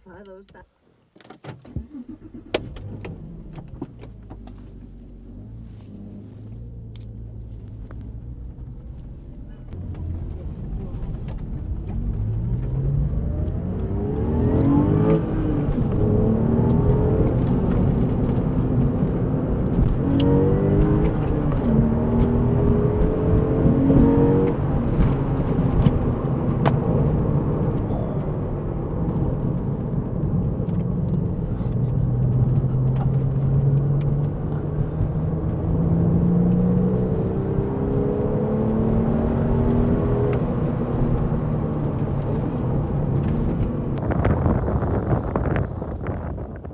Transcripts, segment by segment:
enfados.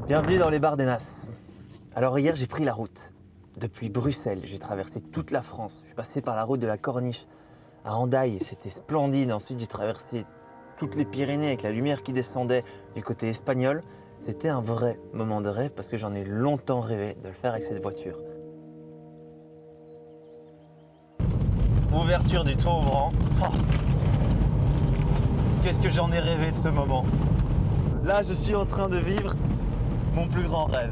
Bienvenue dans les Bardenas. Alors hier j'ai pris la route. Depuis Bruxelles, j'ai traversé toute la France. Je suis passé par la route de la Corniche à Hendaye, c'était splendide. Ensuite j'ai traversé toutes les Pyrénées avec la lumière qui descendait du côté espagnol. C'était un vrai moment de rêve parce que j'en ai longtemps rêvé de le faire avec cette voiture. Ouverture du toit ouvrant. Oh. Qu'est-ce que j'en ai rêvé de ce moment. Là je suis en train de vivre mon plus grand rêve.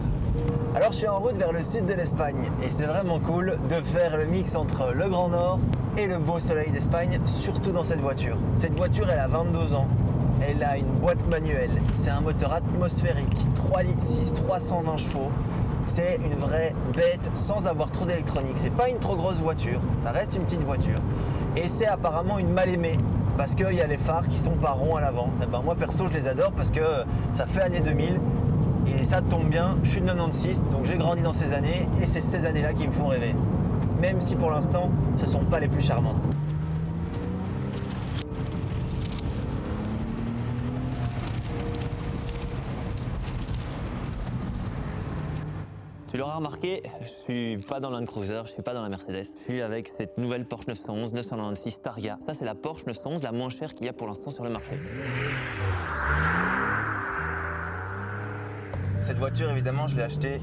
Alors je suis en route vers le sud de l'Espagne et c'est vraiment cool de faire le mix entre le Grand Nord et le beau soleil d'Espagne, surtout dans cette voiture. Cette voiture elle a 22 ans, elle a une boîte manuelle, c'est un moteur atmosphérique, 3,6 litres, 320 chevaux. C'est une vraie bête sans avoir trop d'électronique. C'est pas une trop grosse voiture, ça reste une petite voiture. Et c'est apparemment une mal aimée parce qu'il y a les phares qui sont pas ronds à l'avant. Et ben moi perso je les adore parce que ça fait année 2000. Et ça tombe bien, je suis de 96, donc j'ai grandi dans ces années et c'est ces années-là qui me font rêver. Même si pour l'instant, ce ne sont pas les plus charmantes. Tu l'auras remarqué, je suis pas dans le Land Cruiser, je suis pas dans la Mercedes. Je suis avec cette nouvelle Porsche 911, 996 Targa. Ça c'est la Porsche 911, la moins chère qu'il y a pour l'instant sur le marché. Cette voiture, évidemment, je l'ai achetée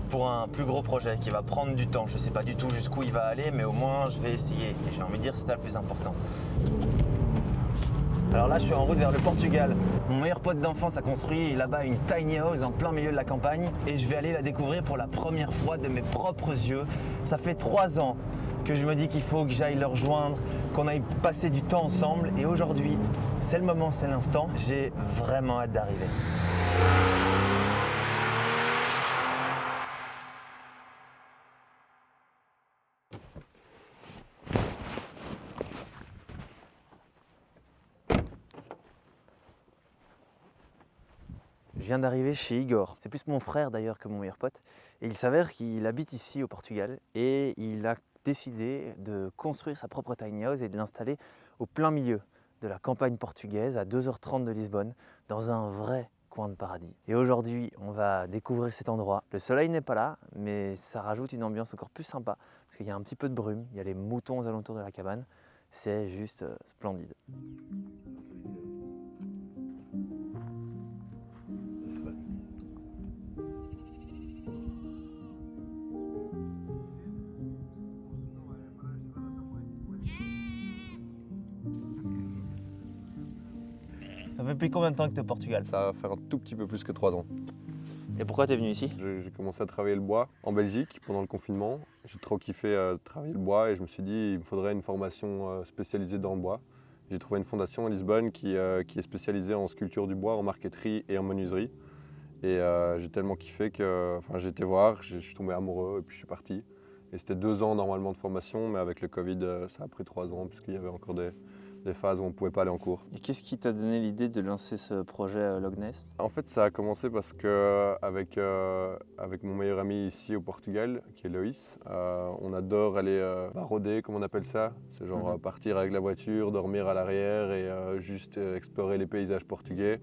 pour un plus gros projet qui va prendre du temps. Je ne sais pas du tout jusqu'où il va aller, mais au moins, je vais essayer. Et j'ai envie de dire, c'est ça le plus important. Alors là, je suis en route vers le Portugal. Mon meilleur pote d'enfance a construit là-bas une tiny house en plein milieu de la campagne. Et je vais aller la découvrir pour la première fois de mes propres yeux. Ça fait 3 ans que je me dis qu'il faut que j'aille le rejoindre, qu'on aille passer du temps ensemble. Et aujourd'hui, c'est le moment, c'est l'instant. J'ai vraiment hâte d'arriver. Je viens d'arriver chez Igor. C'est plus mon frère d'ailleurs que mon meilleur pote. Et il s'avère qu'il habite ici au Portugal et il a décidé de construire sa propre tiny house et de l'installer au plein milieu de la campagne portugaise à 2h30 de Lisbonne, dans un vrai coin de paradis. Et aujourd'hui, on va découvrir cet endroit. Le soleil n'est pas là, mais ça rajoute une ambiance encore plus sympa parce qu'il y a un petit peu de brume, il y a les moutons aux alentours de la cabane. C'est juste splendide. Ça fait depuis combien de temps que tu es au Portugal? Ça va faire un tout petit peu plus que 3 ans. Et pourquoi tu es venu ici? J'ai commencé à travailler le bois en Belgique pendant le confinement. J'ai trop kiffé travailler le bois et je me suis dit il me faudrait une formation spécialisée dans le bois. J'ai trouvé une fondation à Lisbonne qui est spécialisée en sculpture du bois, en marqueterie et en menuiserie. Et j'ai tellement kiffé que j'ai été voir, je suis tombé amoureux et puis je suis parti. Et c'était 2 ans normalement de formation, mais avec le Covid, ça a pris 3 ans puisqu'il y avait encore des phases où on ne pouvait pas aller en cours. Et qu'est-ce qui t'a donné l'idée de lancer ce projet Lognest? En fait, ça a commencé parce que avec mon meilleur ami ici au Portugal, qui est Loïs, on adore aller rôder, comme on appelle ça. C'est genre partir avec la voiture, dormir à l'arrière et juste explorer les paysages portugais.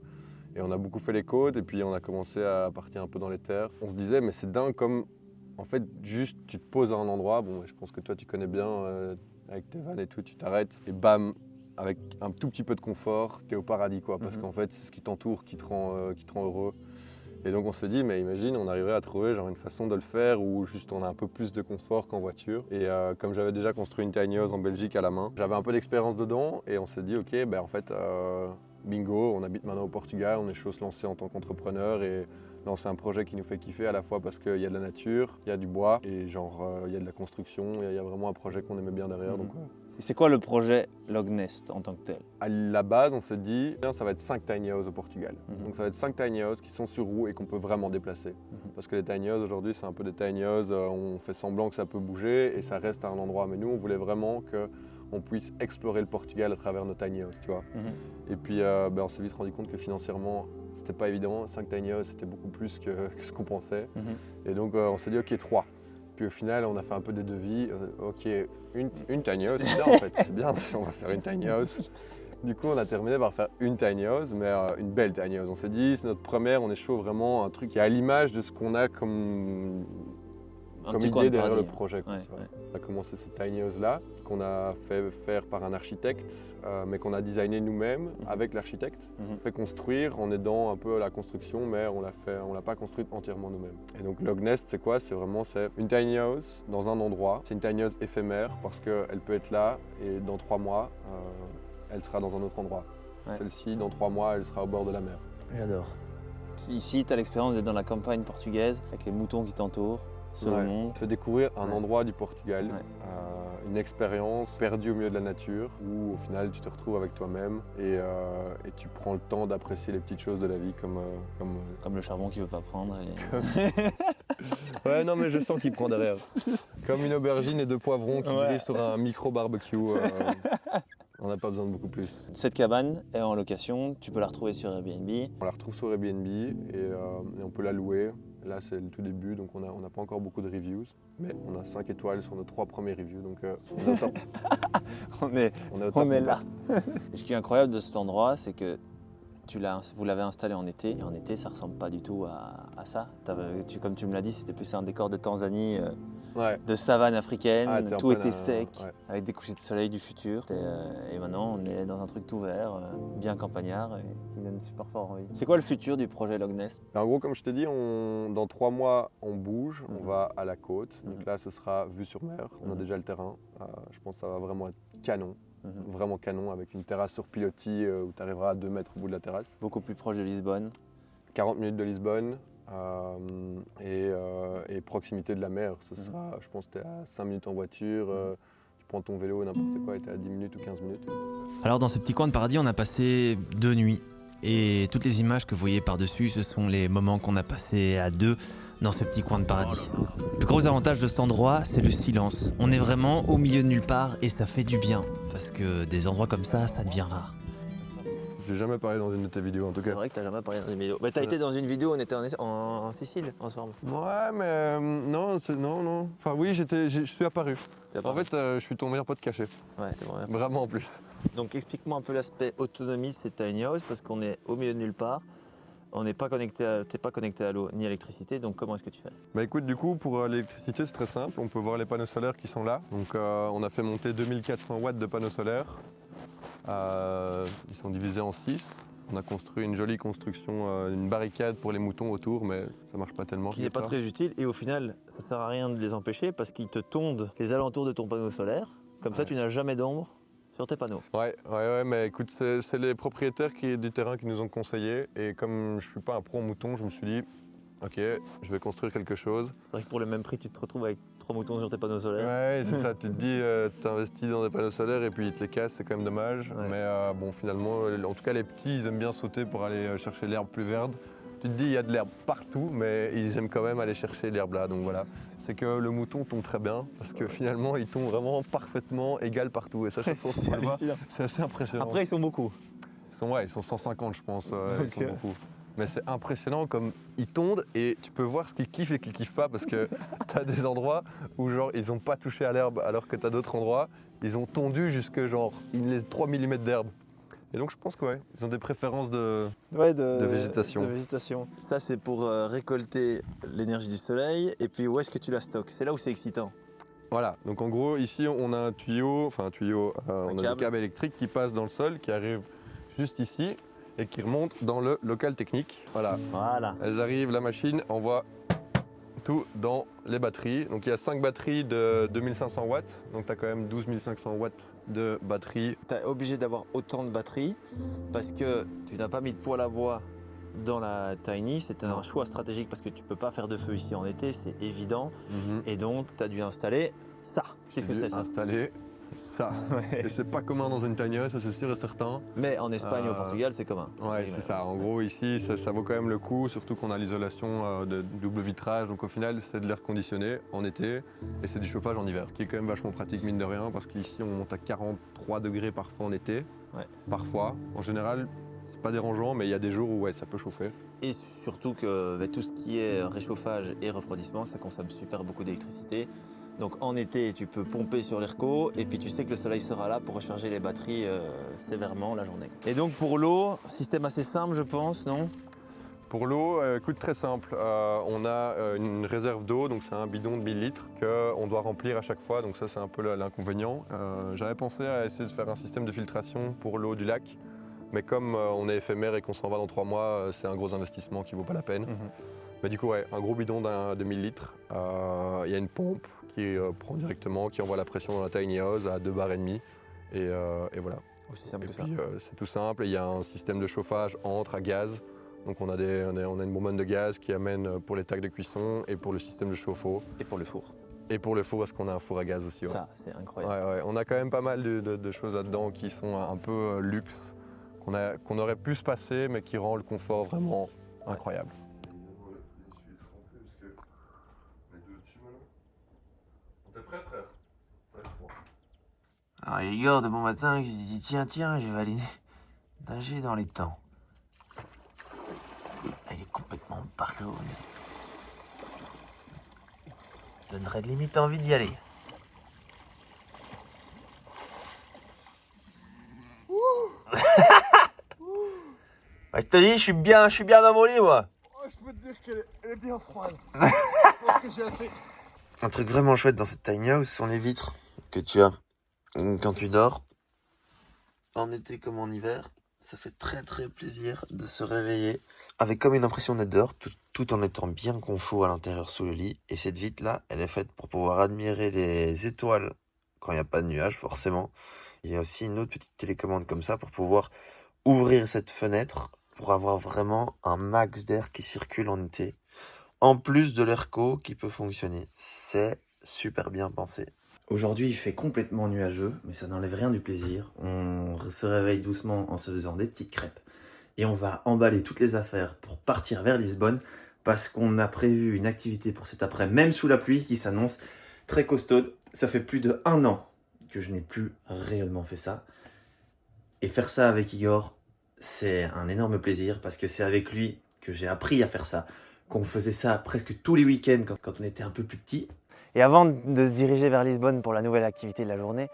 Et on a beaucoup fait les côtes et puis on a commencé à partir un peu dans les terres. On se disait, mais c'est dingue comme, en fait, juste tu te poses à un endroit. Bon, je pense que toi tu connais bien, avec tes vannes et tout, tu t'arrêtes et bam, avec un tout petit peu de confort, tu es au paradis quoi, parce qu'en fait c'est ce qui t'entoure qui te rend heureux. Et donc on s'est dit, mais imagine, on arriverait à trouver genre une façon de le faire où juste on a un peu plus de confort qu'en voiture. Et comme j'avais déjà construit une tiny house en Belgique à la main, j'avais un peu d'expérience dedans et on s'est dit, ok, ben en fait bingo, on habite maintenant au Portugal, on est chaud se lancer en tant qu'entrepreneur et lancer un projet qui nous fait kiffer à la fois parce qu'il y a de la nature, il y a du bois et il y a de la construction, il y a vraiment un projet qu'on aimait bien derrière. Donc, Et c'est quoi le projet Lognest en tant que tel? à la base, on s'est dit, ça va être 5 tiny houses au Portugal. Donc ça va être 5 tiny houses qui sont sur roues et qu'on peut vraiment déplacer. Parce que les tiny houses aujourd'hui, c'est un peu des tiny houses, on fait semblant que ça peut bouger et ça reste à un endroit. Mais nous, on voulait vraiment qu'on puisse explorer le Portugal à travers nos tiny houses, tu vois. Et puis on s'est vite rendu compte que financièrement, c'était pas évident. 5 tiny houses, c'était beaucoup plus que ce qu'on pensait. Et donc on s'est dit, ok, 3. Puis au final, on a fait un peu des devis. Ok, une tiny house, c'est bien en fait. C'est bien si on va faire une tiny house. Du coup, on a terminé par faire une tiny house, mais une belle tiny house. On s'est dit, c'est notre première, on est chaud vraiment, un truc qui est à l'image de ce qu'on a comme idée derrière le projet. Quoi, tu vois. On a commencé cette tiny house là, qu'on a fait faire par un architecte, mais qu'on a designé nous-mêmes avec l'architecte. Fait construire en aidant un peu à la construction, mais on l'a pas construite entièrement nous-mêmes. Et donc Lognest, c'est quoi? C'est une tiny house dans un endroit. C'est une tiny house éphémère parce qu'elle peut être là et dans 3 mois, elle sera dans un autre endroit. Celle-ci, dans 3 mois, elle sera au bord de la mer. J'adore. Ici, tu as l'expérience d'être dans la campagne portugaise avec les moutons qui t'entourent. Sur le monde. Te découvrir un endroit du Portugal, une expérience perdue au milieu de la nature où au final tu te retrouves avec toi-même et tu prends le temps d'apprécier les petites choses de la vie comme le charbon qui veut pas prendre. Ouais, non mais je sens qu'il prend derrière. Comme une aubergine et 2 poivrons qui grillent sur un micro barbecue. On n'a pas besoin de beaucoup plus. Cette cabane est en location, tu peux la retrouver sur Airbnb. On la retrouve sur Airbnb et on peut la louer. Là, c'est le tout début, donc on n'a pas encore beaucoup de reviews, mais on a 5 étoiles sur nos 3 premiers reviews, donc on est au top. on est là. Ce qui est incroyable de cet endroit, c'est que vous l'avez installé en été, et en été, ça ressemble pas du tout à ça. Comme tu me l'as dit, c'était plus un décor de Tanzanie, de savane africaine, tout était sec, avec des couchers de soleil du futur. Et maintenant, on est dans un truc tout vert, bien campagnard, et qui me donne super fort envie. C'est quoi le futur du projet Lognest? En gros, comme je t'ai dit, dans 3 mois, on bouge, on va à la côte. Donc là, ce sera vue sur mer. On a déjà le terrain. Je pense que ça va vraiment être canon. Vraiment canon, avec une terrasse sur pilotis où tu arriveras à 2 mètres au bout de la terrasse. Beaucoup plus proche de Lisbonne. 40 minutes de Lisbonne. Et proximité de la mer, ce sera, je pense que tu es à 5 minutes en voiture, tu prends ton vélo, n'importe quoi, et tu es à 10 minutes ou 15 minutes. Alors dans ce petit coin de paradis, on a passé 2 nuits. Et toutes les images que vous voyez par-dessus, ce sont les moments qu'on a passés à 2 dans ce petit coin de paradis. Le gros avantage de cet endroit, c'est le silence. On est vraiment au milieu de nulle part et ça fait du bien. Parce que des endroits comme ça devient rare. J'ai jamais parlé dans une de tes vidéos en tout cas. C'est vrai que t'as jamais parlé dans une vidéo. Mais t'as été dans une vidéo, on était en Sicile ensemble. Ouais, mais non. Enfin oui, je suis apparu. En fait, je suis ton meilleur pote caché. Ouais, t'es vrai. Vraiment en plus. Donc explique-moi un peu l'aspect autonomie de cette tiny house, parce qu'on est au milieu de nulle part. On n'est pas connecté à l'eau ni à l'électricité, donc comment est-ce que tu fais? Bah écoute, du coup, pour l'électricité, c'est très simple. On peut voir les panneaux solaires qui sont là. Donc on a fait monter 2400 watts de panneaux solaires. Ils sont divisés en 6. On a construit une jolie construction, une barricade pour les moutons autour, mais ça marche pas tellement. Qui n'est pas très utile, et au final, ça sert à rien de les empêcher parce qu'ils te tondent les alentours de ton panneau solaire. Comme ça, tu n'as jamais d'ombre sur tes panneaux. Ouais, mais écoute, c'est les propriétaires du terrain qui nous ont conseillé. Et comme je suis pas un pro mouton, je me suis dit, ok, je vais construire quelque chose. C'est vrai que pour le même prix, tu te retrouves avec 3 moutons sur tes panneaux solaires. Ouais, c'est ça. Tu te dis, tu investis dans des panneaux solaires et puis ils te les cassent, c'est quand même dommage. Ouais. Mais bon, finalement, en tout cas, les petits, ils aiment bien sauter pour aller chercher l'herbe plus verte. Tu te dis, il y a de l'herbe partout, mais ils aiment quand même aller chercher l'herbe là. Donc voilà. C'est que le mouton tombe très bien parce que finalement, il tombe vraiment parfaitement égal partout. Et ça, chaque fois qu'on le voit, c'est assez impressionnant. Après, ils sont beaucoup. Ils sont 150, je pense. Ils sont beaucoup. Mais c'est impressionnant comme ils tondent et tu peux voir ce qu'ils kiffent et qu'ils kiffent pas parce que tu as des endroits où genre ils ont pas touché à l'herbe alors que tu as d'autres endroits, ils ont tondu jusque genre ils laissent 3 mm d'herbe. Et donc je pense que ils ont des préférences de végétation. Ça c'est pour récolter l'énergie du soleil et puis où est-ce que tu la stockes? C'est là où c'est excitant. Voilà, donc en gros ici on a un tuyau, on a des câbles électriques qui passent dans le sol, qui arrivent juste ici. Et qui remontent dans le local technique. Voilà. Elles arrivent, la machine envoie surtout dans les batteries. Donc il y a 5 batteries de 2500 watts, donc tu as quand même 12 500 watts de batterie. Tu es obligé d'avoir autant de batterie parce que tu n'as pas mis de poêle à bois dans la Tiny. C'était un choix stratégique parce que tu ne peux pas faire de feu ici en été, c'est évident. Et donc tu as dû installer ça. Qu'est-ce que c'est ça? Installer ça. Ouais. Et c'est pas commun dans une tiny house, ça c'est sûr et certain. Mais en Espagne et au Portugal, c'est commun. Ouais, c'est ça. En gros, ici, ça vaut quand même le coup, surtout qu'on a l'isolation de double vitrage. Donc au final, c'est de l'air conditionné en été et c'est du chauffage en hiver. Ce qui est quand même vachement pratique, mine de rien, parce qu'ici, on monte à 43 degrés parfois en été. Ouais. Parfois. En général, c'est pas dérangeant, mais il y a des jours où ouais, ça peut chauffer. Et surtout que tout ce qui est réchauffage et refroidissement, ça consomme super beaucoup d'électricité. Donc en été, tu peux pomper sur l'ERCO et puis tu sais que le soleil sera là pour recharger les batteries sévèrement la journée. Et donc pour l'eau, système assez simple je pense, non? Pour l'eau, écoute, très simple. On a une réserve d'eau, donc c'est un bidon de 1000 litres qu'on doit remplir à chaque fois, donc ça c'est un peu l'inconvénient. J'avais pensé à essayer de faire un système de filtration pour l'eau du lac, mais comme on est éphémère et qu'on s'en va dans 3 mois, c'est un gros investissement qui ne vaut pas la peine. Mais du coup, ouais, un gros bidon de 1000 litres, il y a une pompe qui prend directement, qui envoie la pression dans la tiny house à 2 bars et demi, et voilà. Aussi simple Et que ça. puis c'est tout simple, il y a un système de chauffage à gaz. Donc on a une bonbonne de gaz qui amène pour les tacs de cuisson et pour le système de chauffe-eau. Et pour le four. Et pour le four, parce qu'on a un four à gaz aussi. Ouais. Ça, c'est incroyable. Ouais, on a quand même pas mal de choses là-dedans qui sont un peu luxe, qu'on aurait pu se passer, mais qui rend le confort vraiment incroyable. T'es prêt, frère? Alors Igor, de bon matin, il se dit tiens, je vais aller nager dans les temps. Il est complètement parclos. Ça donnerait limite envie d'y aller. Bah, je te dis, je suis bien dans mon lit, moi. Oh, je peux te dire qu'elle est bien froide. Je pense que j'ai assez. Un truc vraiment chouette dans cette tiny house sont les vitres que tu as quand tu dors. En été comme en hiver, ça fait très très plaisir de se réveiller avec comme une impression d'être dehors, tout en étant bien confort à l'intérieur sous le lit. Et cette vitre là, elle est faite pour pouvoir admirer les étoiles quand il n'y a pas de nuages forcément. Il y a aussi une autre petite télécommande comme ça pour pouvoir ouvrir cette fenêtre pour avoir vraiment un max d'air qui circule en été. En plus de l'ERCO qui peut fonctionner. C'est super bien pensé. Aujourd'hui, il fait complètement nuageux, mais ça n'enlève rien du plaisir. On se réveille doucement en se faisant des petites crêpes. Et on va emballer toutes les affaires pour partir vers Lisbonne, parce qu'on a prévu une activité pour cet après, même sous la pluie, qui s'annonce très costaude. Ça fait plus de 1 an que je n'ai plus réellement fait ça. Et faire ça avec Igor, c'est un énorme plaisir, parce que c'est avec lui que j'ai appris à faire ça. Qu'on faisait ça presque tous les week-ends quand on était un peu plus petit. Et avant de se diriger vers Lisbonne pour la nouvelle activité de la journée,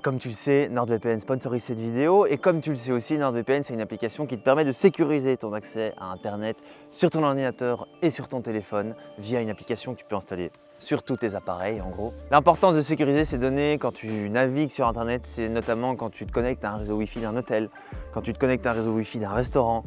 comme tu le sais, NordVPN sponsorise cette vidéo. Et comme tu le sais aussi, NordVPN, c'est une application qui te permet de sécuriser ton accès à Internet sur ton ordinateur et sur ton téléphone via une application que tu peux installer sur tous tes appareils, en gros. L'importance de sécuriser ces données quand tu navigues sur Internet, c'est notamment quand tu te connectes à un réseau Wi-Fi d'un hôtel, quand tu te connectes à un réseau Wi-Fi d'un restaurant,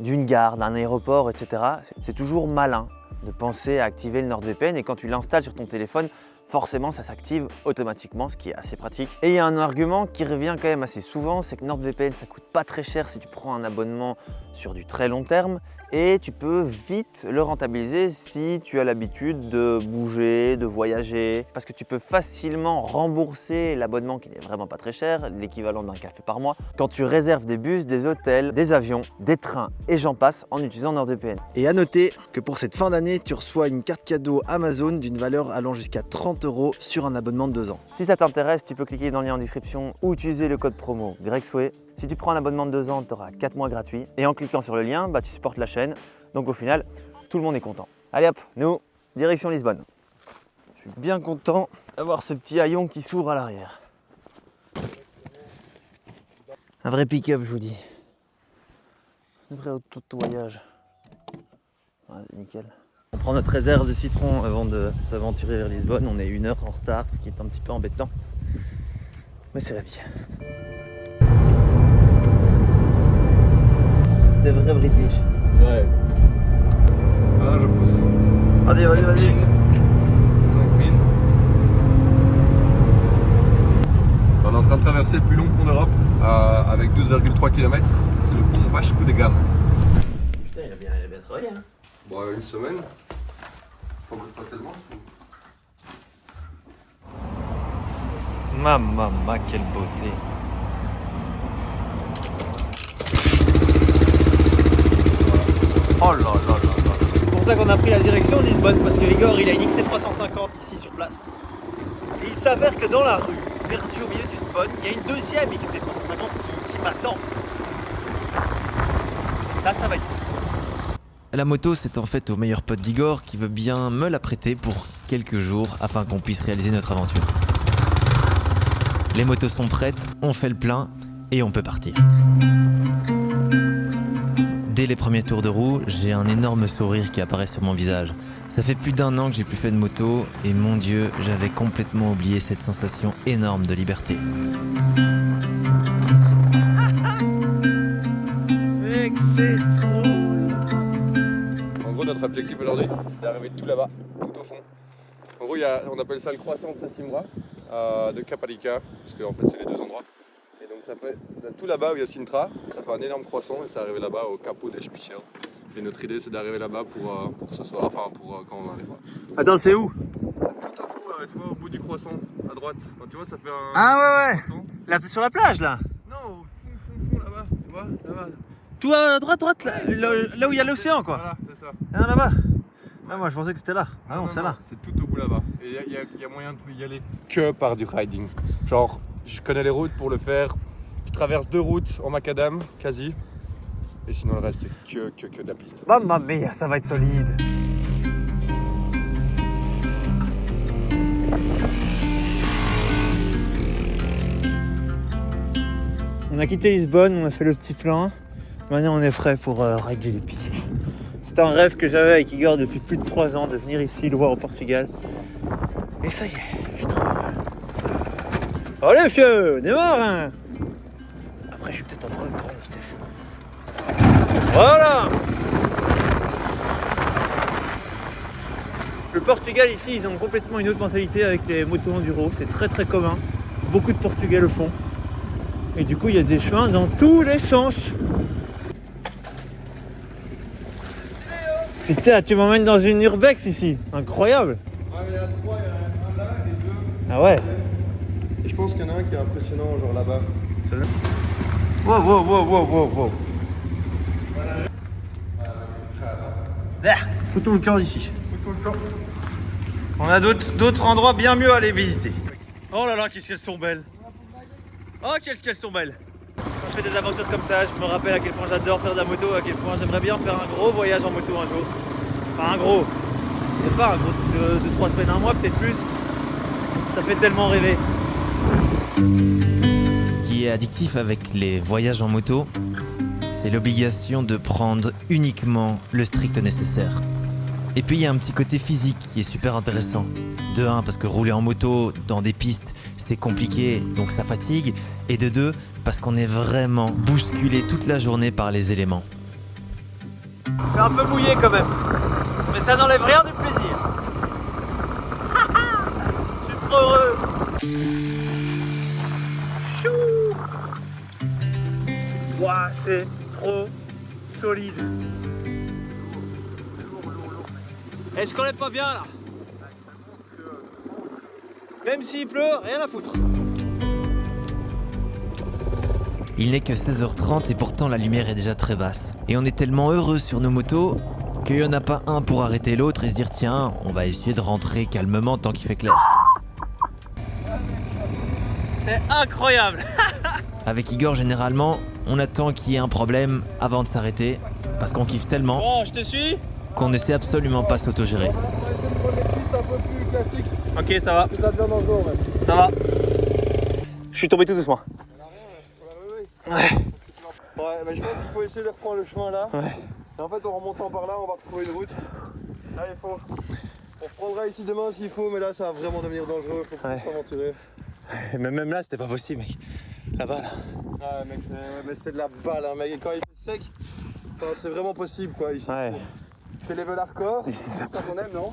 d'une gare, d'un aéroport, etc. C'est toujours malin de penser à activer le NordVPN et quand tu l'installes sur ton téléphone, forcément ça s'active automatiquement, ce qui est assez pratique. Et il y a un argument qui revient quand même assez souvent, c'est que NordVPN ça coûte pas très cher si tu prends un abonnement sur du très long terme et tu peux vite le rentabiliser si tu as l'habitude de bouger, de voyager, parce que tu peux facilement rembourser l'abonnement qui n'est vraiment pas très cher, l'équivalent d'un café par mois, quand tu réserves des bus, des hôtels, des avions, des trains et j'en passe en utilisant NordVPN. Et à noter que pour cette fin d'année, tu reçois une carte cadeau Amazon d'une valeur allant jusqu'à 30 € sur un abonnement de 2 ans. Si ça t'intéresse, tu peux cliquer dans le lien en description ou utiliser le code promo GregSway. Si tu prends un abonnement de 2 ans, tu auras 4 mois gratuits. Et en cliquant sur le lien, tu supportes la chaîne. Donc au final, tout le monde est content. Allez hop, nous, direction Lisbonne. Je suis bien content d'avoir ce petit haillon qui s'ouvre à l'arrière. Un vrai pick-up, je vous dis. Un vrai auto-voyage. Ouais, nickel. On prend notre réserve de citron avant de s'aventurer vers Lisbonne. On est 1 heure en retard, ce qui est un petit peu embêtant. Mais c'est la vie. Des vrais British. Ouais. Ah, je pousse. Vas-y. km, c'est le pont Vasco da Gama. Putain, il a bien travaillé, hein. Bon, une semaine. Pas tellement, je trouve. Maman, quelle beauté. Oh là là là là. C'est pour ça qu'on a pris la direction de Lisbonne, parce que Igor il a une XC350 ici sur place. Et il s'avère que dans la rue, perdue au milieu du spawn, il y a une deuxième XC350 qui m'attend. Ça va être costaud. La moto, c'est en fait au meilleur pote d'Igor qui veut bien me la prêter pour quelques jours afin qu'on puisse réaliser notre aventure. Les motos sont prêtes, on fait le plein et on peut partir. Dès les premiers tours de roue, j'ai un énorme sourire qui apparaît sur mon visage. Ça fait plus d'1 an que j'ai plus fait de moto et mon Dieu, j'avais complètement oublié cette sensation énorme de liberté. Mec, c'est trop. En gros, notre objectif aujourd'hui, c'est d'arriver tout là-bas, tout au fond. En gros, on appelle ça le croissant de Sasimbra, de Kapalika, parce qu'en fait, c'est les deux endroits. Et donc, ça fait tout là-bas où il y a Sintra, ça fait un énorme croissant et ça arrive là-bas au Capo des Spichel. Et notre idée, c'est d'arriver là-bas pour ce soir, enfin pour quand on arrivera. Attends, c'est où? Tout au bout, tu vois, au bout du croissant, à droite. Enfin, tu vois, ça fait un. Ah ouais. Croissant. Là, sur la plage là. Non, au fond, là-bas, tu vois, là-bas. Tout à droite, là où il y a l'océan quoi. Voilà, c'est ça. Ah, là-bas. Ah, moi je pensais que c'était là. Ah non, c'est là. C'est tout au bout là-bas. Et il y a moyen de y aller que par du riding. Genre, je connais les routes pour le faire. Je traverse 2 routes en macadam, quasi. Et sinon, le reste, c'est que de la piste. Mamma mia, ça va être solide. On a quitté Lisbonne, on a fait le petit plein. Maintenant on est prêt pour régler les pistes. C'est un rêve que j'avais avec Igor depuis plus de 3 ans de venir ici le voir au Portugal. Et ça y est, je suis trop heureux. Allez fieu, démarre hein. Après je suis peut-être en trop de grande vitesse. Voilà. Le Portugal ici, ils ont complètement une autre mentalité avec les motos enduro. C'est très très commun. Beaucoup de Portugais le font. Et du coup, il y a des chemins dans tous les sens. Putain, tu m'emmènes dans une urbex ici. Incroyable. Ah, il y en a 3, il y en a un là et 2. Ah ouais. Et je pense qu'il y en a un qui est impressionnant, genre là-bas. Wow. Foutons le camp d'ici. On a d'autres endroits bien mieux à aller visiter. Oh là là, qu'est-ce qu'elles sont belles. Oh, qu'est-ce qu'elles sont belles. Quand je fais des aventures comme ça, je me rappelle à quel point j'adore faire de la moto, à quel point j'aimerais bien faire un gros voyage en moto un jour. Enfin un gros. C'est pas un gros truc de 3 semaines, 1 mois, peut-être plus. Ça fait tellement rêver. Ce qui est addictif avec les voyages en moto, c'est l'obligation de prendre uniquement le strict nécessaire. Et puis il y a un petit côté physique qui est super intéressant. De 1, parce que rouler en moto dans des pistes, c'est compliqué, donc ça fatigue. Et de 2, parce qu'on est vraiment bousculé toute la journée par les éléments. Je suis un peu mouillé quand même. Mais ça n'enlève rien du plaisir. Je suis trop heureux. Chou. Ouah, c'est trop solide. Est-ce qu'on est pas bien là? Même s'il pleut, rien à foutre. Il n'est que 16h30 et pourtant la lumière est déjà très basse. Et on est tellement heureux sur nos motos qu'il n'y en a pas un pour arrêter l'autre et se dire tiens, on va essayer de rentrer calmement tant qu'il fait clair. C'est incroyable. Avec Igor, généralement, on attend qu'il y ait un problème avant de s'arrêter parce qu'on kiffe tellement Bon, je te suis. qu'on ne sait absolument pas s'autogérer. Ok, ça va. Ça devient dangereux, ouais. Ça va. Je suis tombé tout doucement. Ouais. Ouais, mais je pense qu'il faut essayer de reprendre le chemin là. Ouais. Et en fait, en remontant par là, on va retrouver une route. Là, il faut. On reprendra ici demain s'il faut, mais là, ça va vraiment devenir dangereux. Faut Ouais. s'aventurer. Mais même là, c'était pas possible, mec. Là-bas, là. Ah, mec, mais c'est de la balle, hein, mec. Et quand il fait sec, enfin, c'est vraiment possible, quoi. Ici, Ouais. c'est level hardcore. C'est ça qu'on aime, non?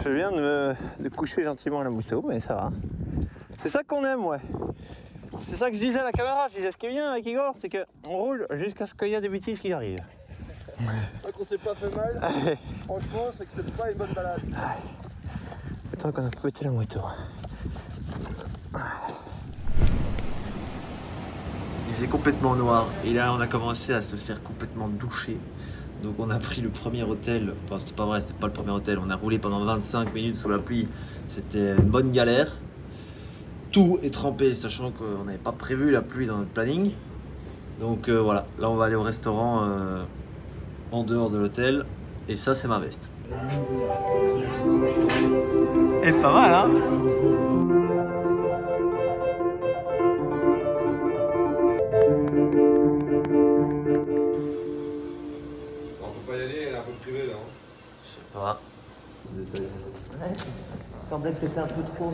Je viens de coucher gentiment la moto, mais ça va. C'est ça qu'on aime, ouais. C'est ça que je disais à la caméra, je disais ce qui est bien avec Igor, c'est qu'on roule jusqu'à ce qu'il y ait des bêtises qui arrivent. Tant qu'on s'est pas fait mal, franchement, c'est que c'est pas une bonne balade. Tant qu'on a pété la moto. Il faisait complètement noir et là on a commencé à se faire complètement doucher. Donc on a pris le premier hôtel, enfin c'était pas vrai, c'était pas le premier hôtel, on a roulé pendant 25 minutes sous la pluie, c'était une bonne galère. Tout est trempé, sachant qu'on n'avait pas prévu la pluie dans notre planning. Donc voilà, là on va aller au restaurant en dehors de l'hôtel et ça c'est ma veste. Et pas mal hein. Je sais pas. Il semblait que t'étais un peu trop.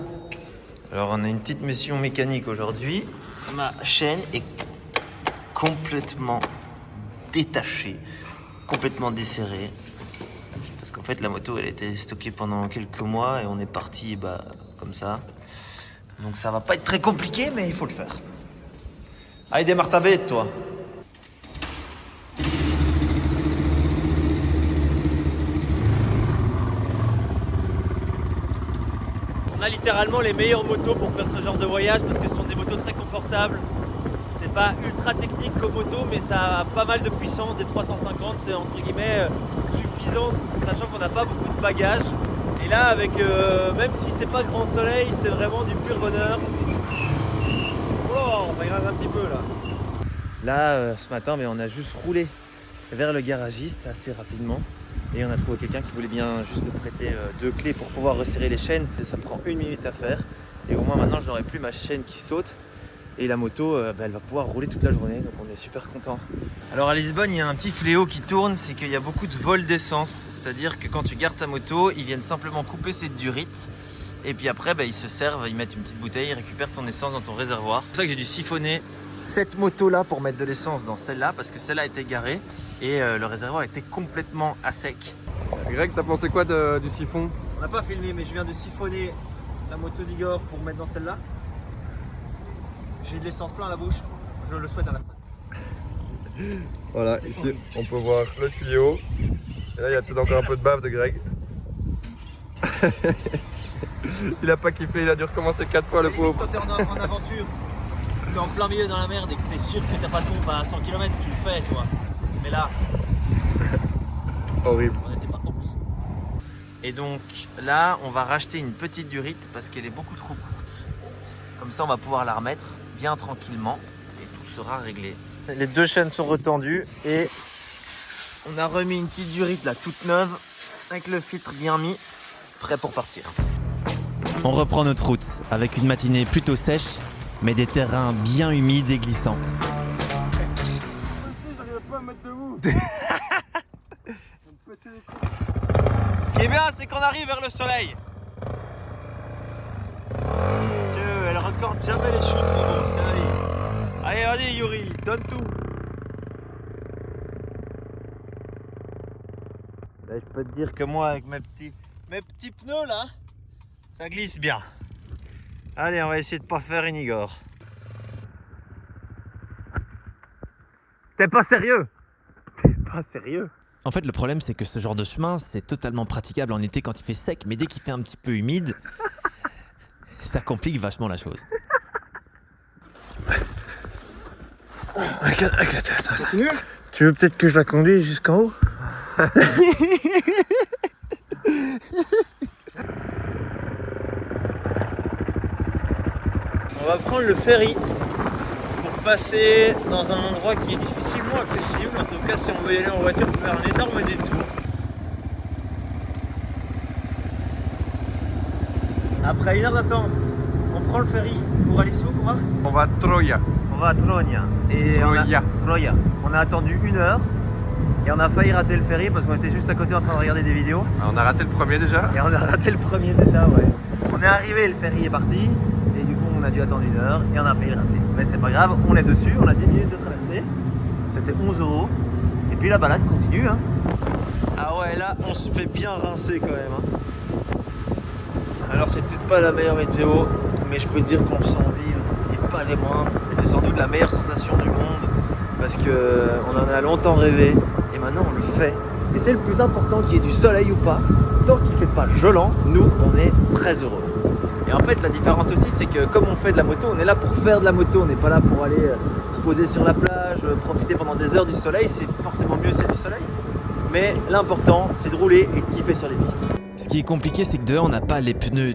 Alors on a une petite mission mécanique aujourd'hui. Ma chaîne est complètement détachée, complètement desserrée. Parce qu'en fait la moto elle était stockée pendant quelques mois et on est parti comme ça. Donc ça va pas être très compliqué mais il faut le faire. Allez démarre ta bête toi. On a littéralement les meilleures motos pour faire ce genre de voyage parce que ce sont des motos très confortables. C'est pas ultra technique comme moto mais ça a pas mal de puissance, des 350 c'est entre guillemets suffisant sachant qu'on n'a pas beaucoup de bagages. Et là avec même si c'est pas grand soleil c'est vraiment du pur bonheur. Oh on va grincer un petit peu là. Là ce matin mais on a juste roulé vers le garagiste assez rapidement. Et on a trouvé quelqu'un qui voulait bien juste nous prêter 2 clés pour pouvoir resserrer les chaînes. Ça prend 1 minute à faire. Et au moins maintenant je n'aurai plus ma chaîne qui saute. Et la moto elle va pouvoir rouler toute la journée. Donc on est super content. Alors à Lisbonne il y a un petit fléau qui tourne. C'est qu'il y a beaucoup de vols d'essence. C'est-à-dire que quand tu gardes ta moto, ils viennent simplement couper cette durite. Et puis après ils se servent, ils mettent une petite bouteille, ils récupèrent ton essence dans ton réservoir. C'est pour ça que j'ai dû siphonner cette moto là pour mettre de l'essence dans celle-là. Parce que celle-là était garée. Et le réservoir était complètement à sec. Greg, t'as pensé quoi du siphon? On n'a pas filmé mais je viens de siphonner la moto d'Igor pour mettre dans celle-là. J'ai de l'essence plein à la bouche, je le souhaite à la fin. Voilà, ici on peut voir le tuyau. Et là il y a peut-être encore un peu de bave de Greg. Il a pas kiffé, il a dû recommencer 4 fois le pauvre. Quand t'es en aventure, t'es en plein milieu dans la merde et que t'es sûr que t'as pas de pompe à 100 km, tu le fais toi. Mais là, horrible. on n'était pas obligé. Et donc là, on va racheter une petite durite parce qu'elle est beaucoup trop courte. Comme ça, on va pouvoir la remettre bien tranquillement et tout sera réglé. Les 2 chaînes sont retendues et on a remis une petite durite là toute neuve avec le filtre bien mis, prêt pour partir. On reprend notre route avec une matinée plutôt sèche, mais des terrains bien humides et glissants. J'arrive pas à me mettre debout. Ce qui est bien, c'est qu'on arrive vers le soleil. Dieu, elle recorde jamais les chutes. Allez, vas-y Yuri, donne tout. Là, je peux te dire que moi, avec mes petits pneus là, ça glisse bien. Allez, on va essayer de pas faire une Igor. T'es pas sérieux? T'es pas sérieux? En fait, le problème, c'est que ce genre de chemin, c'est totalement praticable en été quand il fait sec, mais dès qu'il fait un petit peu humide, ça complique vachement la chose. Continue. Tu veux peut-être que je la conduise jusqu'en haut? On va prendre le ferry pour passer dans un endroit qui est difficilement accessible. En tout cas, si on veut y aller en voiture, il faut faire un énorme détour. Après 1 heure d'attente, on prend le ferry pour aller où, quoi? On va à Troya. On va à Troya. Et Troya. On a attendu 1 heure et on a failli rater le ferry parce qu'on était juste à côté en train de regarder des vidéos. On a raté le premier déjà. Et on a raté le premier déjà, ouais. On est arrivé, le ferry est parti et du coup on a dû attendre 1 heure et on a failli le rater. Mais c'est pas grave, on est dessus, on a 10 minutes de traversée. C'était 11 € et puis la balade continue. Hein. Ah ouais, là on se fait bien rincer quand même. Hein. Alors c'est peut-être pas la meilleure météo, mais je peux te dire qu'on le sent vivre et pas les moindres. Et c'est sans doute la meilleure sensation du monde parce qu'on en a longtemps rêvé et maintenant on le fait. Et c'est le plus important, qu'il y ait du soleil ou pas. Tant qu'il ne fait pas gelant, nous on est très heureux. Et en fait la différence aussi c'est que comme on fait de la moto, on est là pour faire de la moto, on n'est pas là pour aller se poser sur la plage, profiter pendant des heures du soleil. C'est forcément mieux s'il y a du soleil. Mais l'important c'est de rouler et de kiffer sur les pistes. Ce qui est compliqué, c'est que de un, on n'a pas les pneus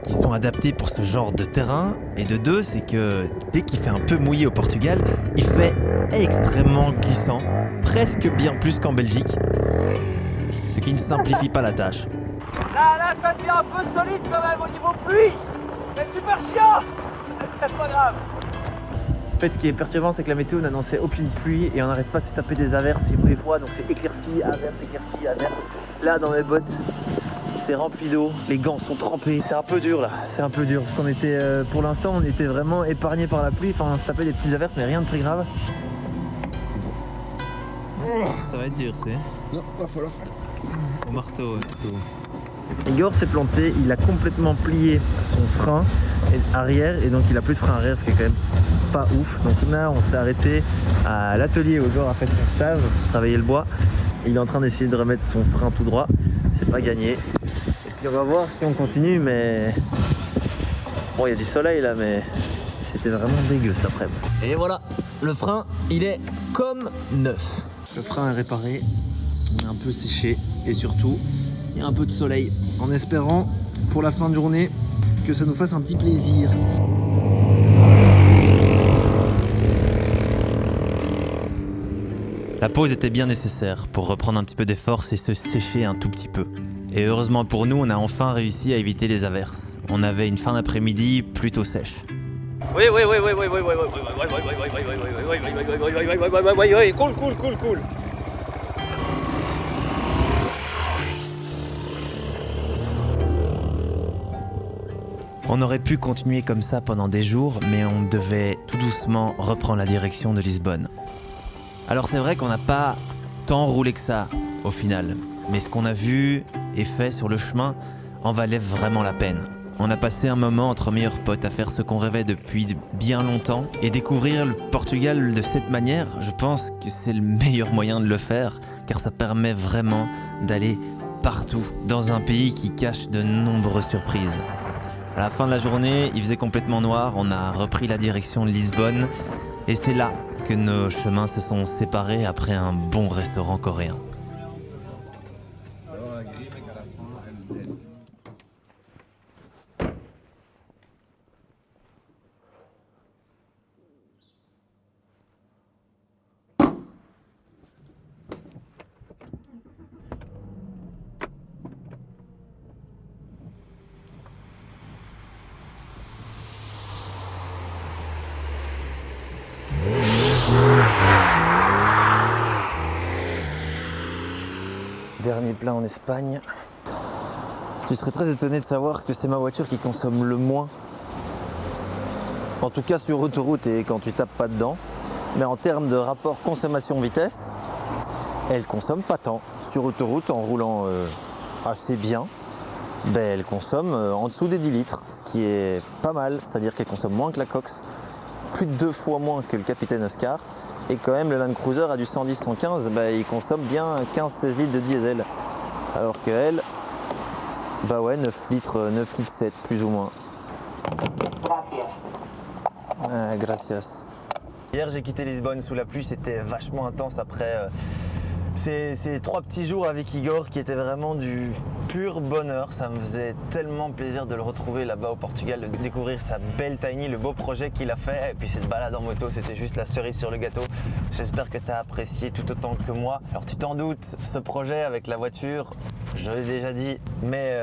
qui sont adaptés pour ce genre de terrain, et de deux, c'est que dès qu'il fait un peu mouillé au Portugal, il fait extrêmement glissant, presque bien plus qu'en Belgique, ce qui ne simplifie pas la tâche. Là, ça devient un peu solide quand même au niveau pluie. C'est super chiant. C'est pas grave. En fait, ce qui est perturbant, c'est que la météo n'annonçait aucune pluie et on n'arrête pas de se taper des averses et des fois, donc c'est éclaircie, averse. Là, dans mes bottes, c'est rempli d'eau, les gants sont trempés. C'est un peu dur là, c'est un peu dur parce qu'on était, pour l'instant, on était vraiment épargné par la pluie. Enfin, on se tapait des petites averses, mais rien de très grave. Ça va être dur, c'est Non, va falloir faire. au marteau. Igor s'est planté, il a complètement plié son frein arrière et donc il a plus de frein arrière, ce qui est quand même pas ouf. Donc là on s'est arrêté à l'atelier où Igor a fait son stage, travailler le bois. Il est en train d'essayer de remettre son frein tout droit, c'est pas gagné. Et puis on va voir si on continue, mais bon, il y a du soleil là, mais c'était vraiment dégueu cet après-midi. Et voilà, le frein il est comme neuf. Le frein est réparé, on est un peu séché et surtout il y a un peu de soleil, en espérant pour la fin de journée que ça nous fasse un petit plaisir. La pause était bien nécessaire pour reprendre un petit peu des forces et se sécher un tout petit peu. Et heureusement pour nous, on a enfin réussi à éviter les averses. On avait une fin d'après-midi plutôt sèche. Oui, cool. On aurait pu continuer comme ça pendant des jours, mais on devait tout doucement reprendre la direction de Lisbonne. Alors c'est vrai qu'on n'a pas tant roulé que ça au final, mais ce qu'on a vu et fait sur le chemin en valait vraiment la peine. On a passé un moment entre meilleurs potes à faire ce qu'on rêvait depuis bien longtemps, et découvrir le Portugal de cette manière, je pense que c'est le meilleur moyen de le faire, car ça permet vraiment d'aller partout dans un pays qui cache de nombreuses surprises. À la fin de la journée, il faisait complètement noir, on a repris la direction de Lisbonne et c'est là que nos chemins se sont séparés après un bon restaurant coréen. Dernier plein en Espagne. Tu serais très étonné de savoir que c'est ma voiture qui consomme le moins. En tout cas sur autoroute et quand tu tapes pas dedans. Mais en termes de rapport consommation-vitesse, elle consomme pas tant. Sur autoroute, en roulant assez bien, elle consomme en dessous des 10 litres, ce qui est pas mal, c'est-à-dire qu'elle consomme moins que la Cox, plus de 2 fois moins que le Capitaine Oscar. Et quand même, le Land Cruiser a du 110-115, il consomme bien 15-16 litres de diesel. Alors qu'elle, 9 litres 7, plus ou moins. Ah, gracias. Hier, j'ai quitté Lisbonne sous la pluie, c'était vachement intense après ces 3 petits jours avec Igor qui étaient vraiment du pur bonheur. Ça me faisait tellement plaisir de le retrouver là-bas au Portugal, de découvrir sa belle Tiny, le beau projet qu'il a fait. Et puis cette balade en moto, c'était juste la cerise sur le gâteau. J'espère que tu as apprécié tout autant que moi. Alors tu t'en doutes, ce projet avec la voiture, je l'ai déjà dit, mais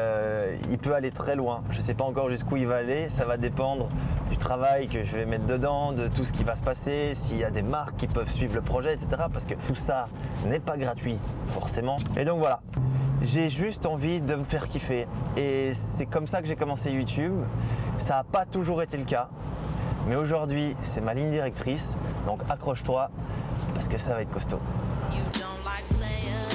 il peut aller très loin. Je ne sais pas encore jusqu'où il va aller, ça va dépendre du travail que je vais mettre dedans, de tout ce qui va se passer, s'il y a des marques qui peuvent suivre le projet, etc. Parce que tout ça n'est pas gratuit, forcément. Et donc voilà, j'ai juste envie de me faire kiffer. Et c'est comme ça que j'ai commencé YouTube. Ça n'a pas toujours été le cas, mais aujourd'hui, c'est ma ligne directrice. Donc accroche-toi, parce que ça va être costaud.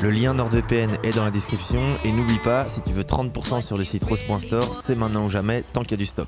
Le lien NordVPN est dans la description et n'oublie pas, si tu veux 30% sur le site rose.store, c'est maintenant ou jamais tant qu'il y a du stock.